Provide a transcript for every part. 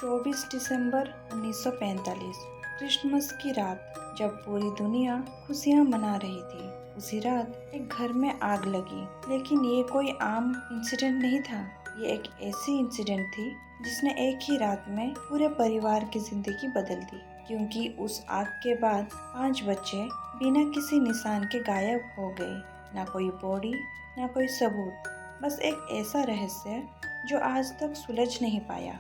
24 दिसंबर 1945 Christmas की रात, जब पूरी दुनिया खुशियां मना रही थी। उसी रात एक घर में आग लगी, लेकिन ये कोई आम इंसिडेंट नहीं था। ये एक ऐसी इंसिडेंट थी जिसने एक ही रात में पूरे परिवार की जिंदगी बदल दी, क्योंकि उस आग के बाद 5 बच्चे बिना किसी निशान के गायब हो गए। ना कोई बॉडी, ना कोई सबूत, बस एक ऐसा रहस्य जो आज तक सुलझ नहीं पाया।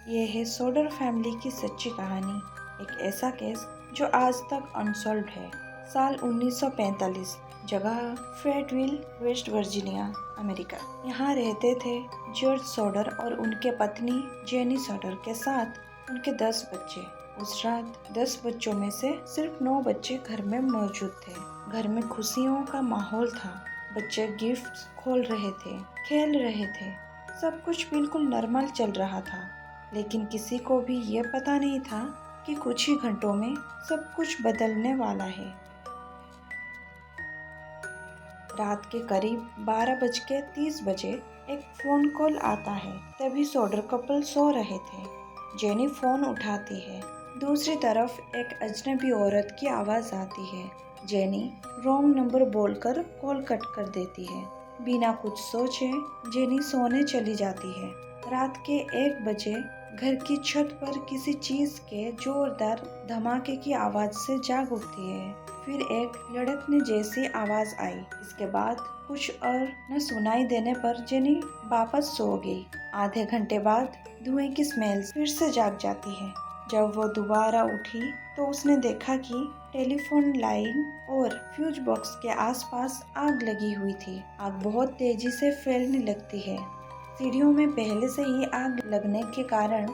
ये है सोडर फैमिली की सच्ची कहानी, एक ऐसा केस जो आज तक अनसॉल्व्ड है। साल 1945, जगह फैयटविल, वेस्ट वर्जीनिया, अमेरिका। यहाँ रहते थे जॉर्ज सोडर और उनके पत्नी जेनी सोडर के साथ उनके 10 बच्चे। उस रात 10 बच्चों में से सिर्फ 9 बच्चे घर में मौजूद थे। घर में खुशियों का माहौल था। बच्चे गिफ्ट्स खोल रहे थे, खेल रहे थे, सब कुछ बिल्कुल नॉर्मल चल रहा था। लेकिन किसी को भी ये पता नहीं था कि कुछ ही घंटों में सब कुछ बदलने वाला है। रात के करीब 12:30 बजे एक फोन कॉल आता है। तभी सोडर कपल सो रहे थे। जेनी फोन उठाती है। दूसरी तरफ एक अजनबी औरत की आवाज़ आती है। जेनी रॉन्ग नंबर बोलकर कॉल कट कर देती है। बिना कुछ सोचे जेनी सोने चली जाती है। रात के 1 बजे घर की छत पर किसी चीज के जोरदार धमाके की आवाज से जाग उठती है। फिर एक लड़कने जैसी आवाज आई। इसके बाद कुछ और न सुनाई देने पर जेनी वापस सो गई। आधे घंटे बाद धुएं की स्मेल फिर से जाग जाती है। जब वो दोबारा उठी तो उसने देखा कि टेलीफोन लाइन और फ्यूज बॉक्स के आसपास आग लगी हुई थी। आग बहुत तेजी से फैलने लगती है। सीढ़ियों में पहले से ही आग लगने के कारण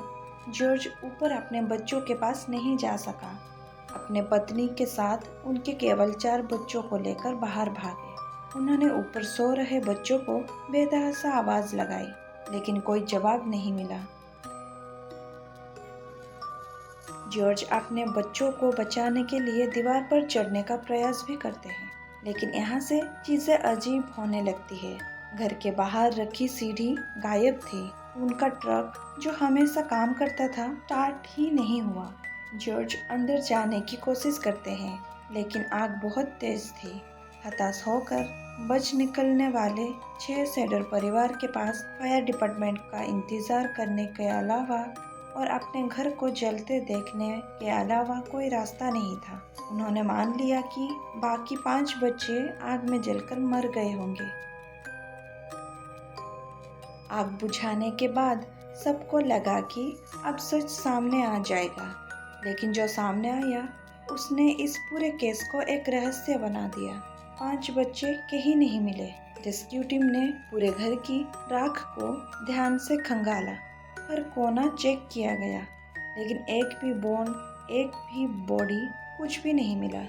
जॉर्ज ऊपर अपने बच्चों के पास नहीं जा सका। अपने पत्नी के साथ उनके केवल 4 बच्चों को लेकर बाहर भागे। उन्होंने ऊपर सो रहे बच्चों को बेतहाशा आवाज लगाई, लेकिन कोई जवाब नहीं मिला। जॉर्ज अपने बच्चों को बचाने के लिए दीवार पर चढ़ने का प्रयास भी करते हैं, लेकिन यहाँ से चीजें अजीब होने लगती है। घर के बाहर रखी सीढ़ी गायब थी। उनका ट्रक जो हमेशा काम करता था स्टार्ट ही नहीं हुआ। जॉर्ज अंदर जाने की कोशिश करते हैं, लेकिन आग बहुत तेज थी। हताश होकर बच निकलने वाले 6 सेडर परिवार के पास फायर डिपार्टमेंट का इंतजार करने के अलावा और अपने घर को जलते देखने के अलावा कोई रास्ता नहीं था। उन्होंने मान लिया कि बाकी 5 बच्चे आग में जलकर मर गए होंगे। आग बुझाने के बाद सबको लगा कि अब सच सामने आ जाएगा, लेकिन जो सामने आया उसने इस पूरे केस को एक रहस्य बना दिया। 5 बच्चे कहीं नहीं मिले। रेस्क्यू टीम ने पूरे घर की राख को ध्यान से खंगाला। हर कोना चेक किया गया, लेकिन एक भी बोन, एक भी बॉडी, कुछ भी नहीं मिला।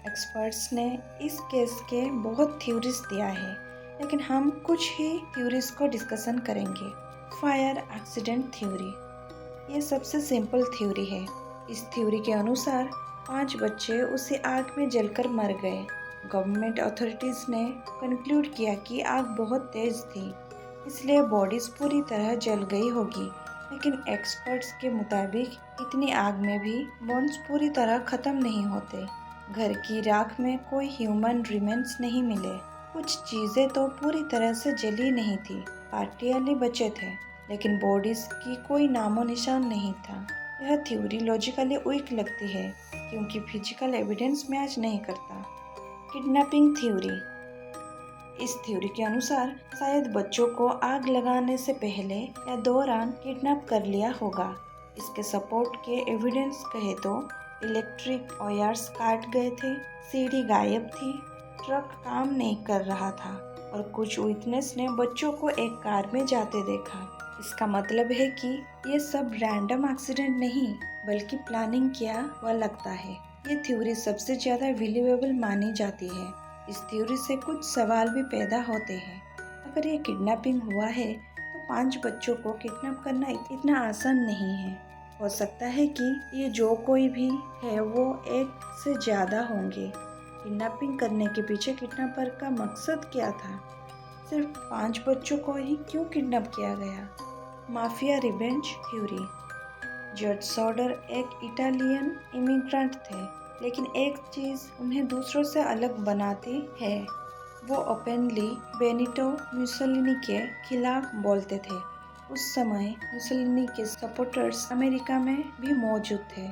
एक्सपर्ट्स ने इस केस के बहुत थ्योरीज दिया है, लेकिन हम कुछ ही थ्योरीज को डिस्कशन करेंगे। फायर एक्सीडेंट थ्योरी, ये सबसे सिंपल थ्योरी है। इस थ्योरी के अनुसार 5 बच्चे उसी आग में जलकर मर गए। गवर्नमेंट अथॉरिटीज ने कंक्लूड किया कि आग बहुत तेज थी, इसलिए बॉडीज पूरी तरह जल गई होगी। लेकिन एक्सपर्ट्स के मुताबिक इतनी आग में भी बोन्स पूरी तरह खत्म नहीं होते। घर की राख में कोई ह्यूमन रिमेन्स नहीं मिले। कुछ चीजें तो पूरी तरह से जली नहीं थी, पार्टियली बचे थे, लेकिन बॉडीज की कोई नामो निशान नहीं था। यह थ्योरी लॉजिकली वीक लगती है, क्योंकि फिजिकल एविडेंस मैच नहीं करता। किडनैपिंग थ्योरी, इस थ्योरी के अनुसार शायद बच्चों को आग लगाने से पहले या दौरान किडनैप कर लिया होगा। इसके सपोर्ट के एविडेंस कहे तो इलेक्ट्रिक वायर्स काट गए थे, सीढ़ी गायब थी, ट्रक काम नहीं कर रहा था और कुछ विटनेस ने बच्चों को एक कार में जाते देखा। इसका मतलब है कि ये सब रैंडम एक्सीडेंट नहीं, बल्कि प्लानिंग किया हुआ लगता है। ये थ्योरी सबसे ज्यादा बिलीवेबल मानी जाती है। इस थ्योरी से कुछ सवाल भी पैदा होते हैं। अगर ये किडनैपिंग हुआ है तो 5 बच्चों को किडनैप करना इतना आसान नहीं है। हो सकता है कि ये जो कोई भी है वो एक से ज्यादा होंगे। किडनैपिंग करने के पीछे किडनैपर का मकसद क्या था? सिर्फ 5 बच्चों को ही क्यों किडनैप किया गया? Mafia revenge theory, George Sodder एक इटालियन इमिग्रेंट थे, लेकिन एक चीज़ उन्हें दूसरों से अलग बनाती है, वो ओपनली बेनिटो मुसोलिनी के खिलाफ बोलते थे। उस समय मुसोलिनी के सपोर्टर्स अमेरिका में भी मौजूद थे।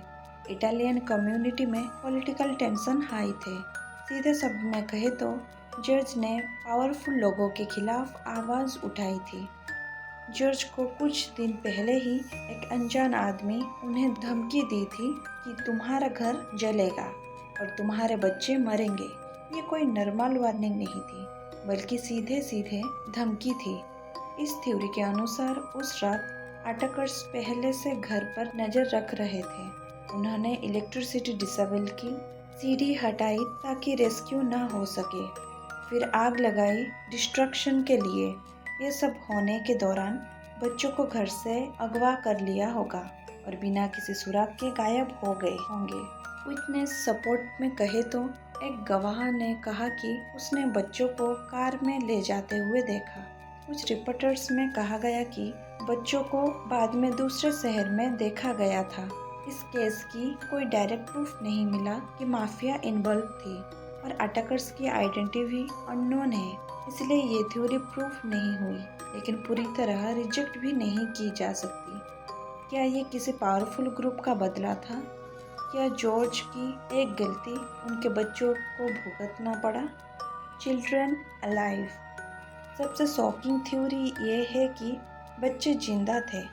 इटालियन कम्युनिटी में पॉलिटिकल टेंशन हाई थे। सीधे शब्द में कहे तो जॉर्ज ने पावरफुल लोगों के खिलाफ आवाज़ उठाई थी। जॉर्ज को कुछ दिन पहले ही एक अनजान आदमी उन्हें धमकी दी थी कि तुम्हारा घर जलेगा और तुम्हारे बच्चे मरेंगे। ये कोई नॉर्मल वार्निंग नहीं थी, बल्कि सीधे सीधे धमकी थी। इस थ्योरी के अनुसार उस रात अटैकर्स पहले से घर पर नज़र रख रहे थे। उन्होंने इलेक्ट्रिसिटी डिसेबल की, सीढ़ी हटाई ताकि रेस्क्यू ना हो सके, फिर आग लगाई डिस्ट्रक्शन के लिए। ये सब होने के दौरान बच्चों को घर से अगवा कर लिया होगा और बिना किसी सुराग के गायब हो गए होंगे। विटनेस सपोर्ट में कहे तो एक गवाह ने कहा कि उसने बच्चों को कार में ले जाते हुए देखा। कुछ रिपोर्टर्स में कहा गया कि बच्चों को बाद में दूसरे शहर में देखा गया था। इस केस की कोई डायरेक्ट प्रूफ नहीं मिला कि माफिया इन्वॉल्व थी और अटैकर्स की आइडेंटिटी भी अननोन है, इसलिए ये थ्योरी प्रूफ नहीं हुई, लेकिन पूरी तरह रिजेक्ट भी नहीं की जा सकती। क्या ये किसी पावरफुल ग्रुप का बदला था? क्या जॉर्ज की एक गलती उनके बच्चों को भुगतना पड़ा? Children alive. सबसे शॉकिंग थ्योरी ये है कि बच्चे जिंदा थे।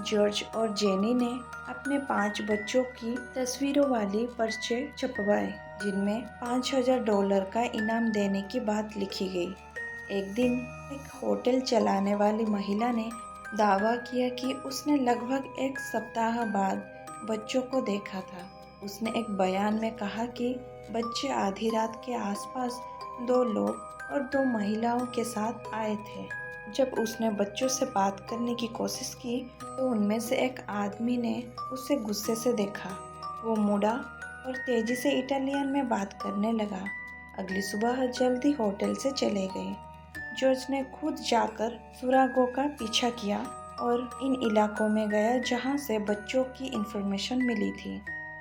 जॉर्ज और जेनी ने अपने 5 बच्चों की तस्वीरों वाली पर्चे छपवाए, जिनमें $5000 का इनाम देने की बात लिखी गई। एक दिन एक होटल चलाने वाली महिला ने दावा किया कि उसने लगभग 1 सप्ताह बाद बच्चों को देखा था। उसने एक बयान में कहा कि बच्चे आधी रात के आसपास 2 लोग और 2 महिलाओं के साथ आए थे। जब उसने बच्चों से बात करने की कोशिश की तो उनमें से एक आदमी ने उसे गुस्से से देखा। वो मुड़ा और तेजी से इटालियन में बात करने लगा। अगली सुबह जल्दी होटल से चले गए। जॉर्ज ने खुद जाकर सुरागों का पीछा किया और इन इलाकों में गया जहां से बच्चों की इन्फॉर्मेशन मिली थी।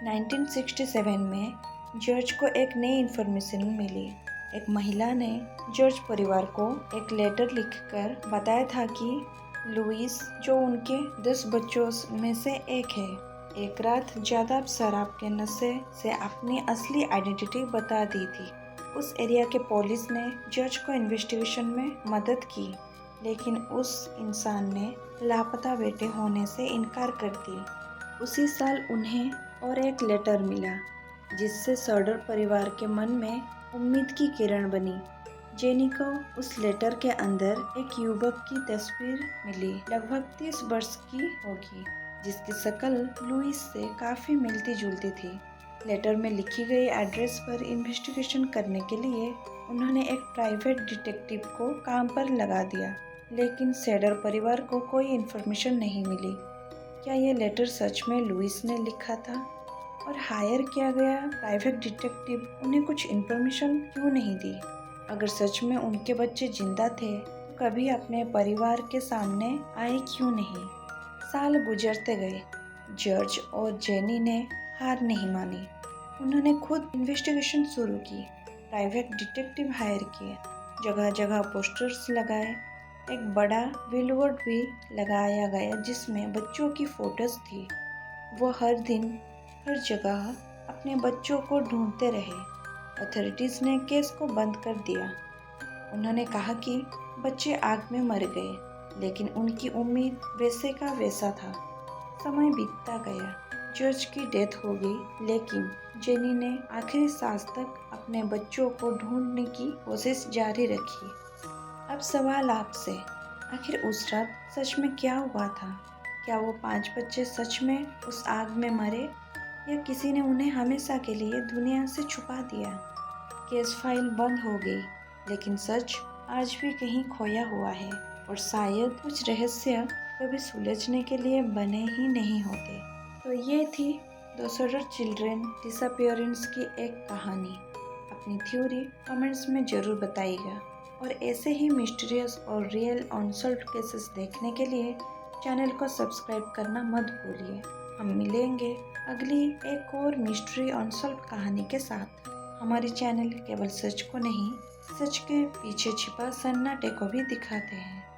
1967 में जॉर्ज को एक नई इन्फॉर्मेशन मिली। एक महिला ने जॉर्ज परिवार को एक लेटर लिखकर बताया था कि लुइस, जो उनके 10 बच्चों में से एक है, एक रात ज़्यादा शराब के नशे से अपनी असली आइडेंटिटी बता दी थी। उस एरिया के पुलिस ने जॉर्ज को इन्वेस्टिगेशन में मदद की, लेकिन उस इंसान ने लापता बेटे होने से इनकार कर दी। उसी साल उन्हें और एक लेटर मिला, जिससे सॉडर परिवार के मन में उम्मीद की किरण बनी। जेनी को उस लेटर के अंदर एक युवक की तस्वीर मिली, लगभग 30 वर्ष की होगी, जिसकी शक्ल लुइस से काफ़ी मिलती जुलती थी। लेटर में लिखी गई एड्रेस पर इन्वेस्टिगेशन करने के लिए उन्होंने एक प्राइवेट डिटेक्टिव को काम पर लगा दिया, लेकिन सैडर परिवार को कोई इन्फॉर्मेशन नहीं मिली। क्या ये लेटर सच में लुइस ने लिखा था? और हायर किया गया प्राइवेट डिटेक्टिव उन्हें कुछ इन्फॉर्मेशन क्यों नहीं दी? अगर सच में उनके बच्चे जिंदा थे तो कभी अपने परिवार के सामने आए क्यों नहीं? साल गुजरते गए। जॉर्ज और जेनी ने हार नहीं मानी। उन्होंने खुद इन्वेस्टिगेशन शुरू की, प्राइवेट डिटेक्टिव हायर किए, जगह जगह पोस्टर्स लगाए। एक बड़ा बिलबोर्ड भी लगाया गया जिसमें बच्चों की फोटोज थी। वो हर दिन हर जगह अपने बच्चों को ढूंढते रहे। अथॉरिटीज़ ने केस को बंद कर दिया। उन्होंने कहा कि बच्चे आग में मर गए, लेकिन उनकी उम्मीद वैसे का वैसा था। समय बीतता गया, जॉर्ज की डेथ हो गई, लेकिन जेनी ने आखिरी सांस तक अपने बच्चों को ढूंढने की कोशिश जारी रखी। अब सवाल आपसे, आखिर उस रात सच में क्या हुआ था? क्या वो 5 बच्चे सच में उस आग में मरे, या किसी ने उन्हें हमेशा के लिए दुनिया से छुपा दिया? केस फाइल बंद हो गई, लेकिन सच आज भी कहीं खोया हुआ है, और शायद कुछ रहस्य कभी सुलझने के लिए बने ही नहीं होते। तो ये थी द सॉडर चिल्ड्रन डिसअपीयरेंस की एक कहानी। अपनी थ्योरी कमेंट्स में ज़रूर बताइएगा, और ऐसे ही मिस्टीरियस और रियल अनसॉल्व्ड केसेस देखने के लिए चैनल को सब्सक्राइब करना मत भूलिए। हम मिलेंगे अगली एक और मिस्ट्री अनसॉल्व कहानी के साथ। हमारे चैनल केवल सच को नहीं, सच के पीछे छिपा सन्नाटे को भी दिखाते हैं।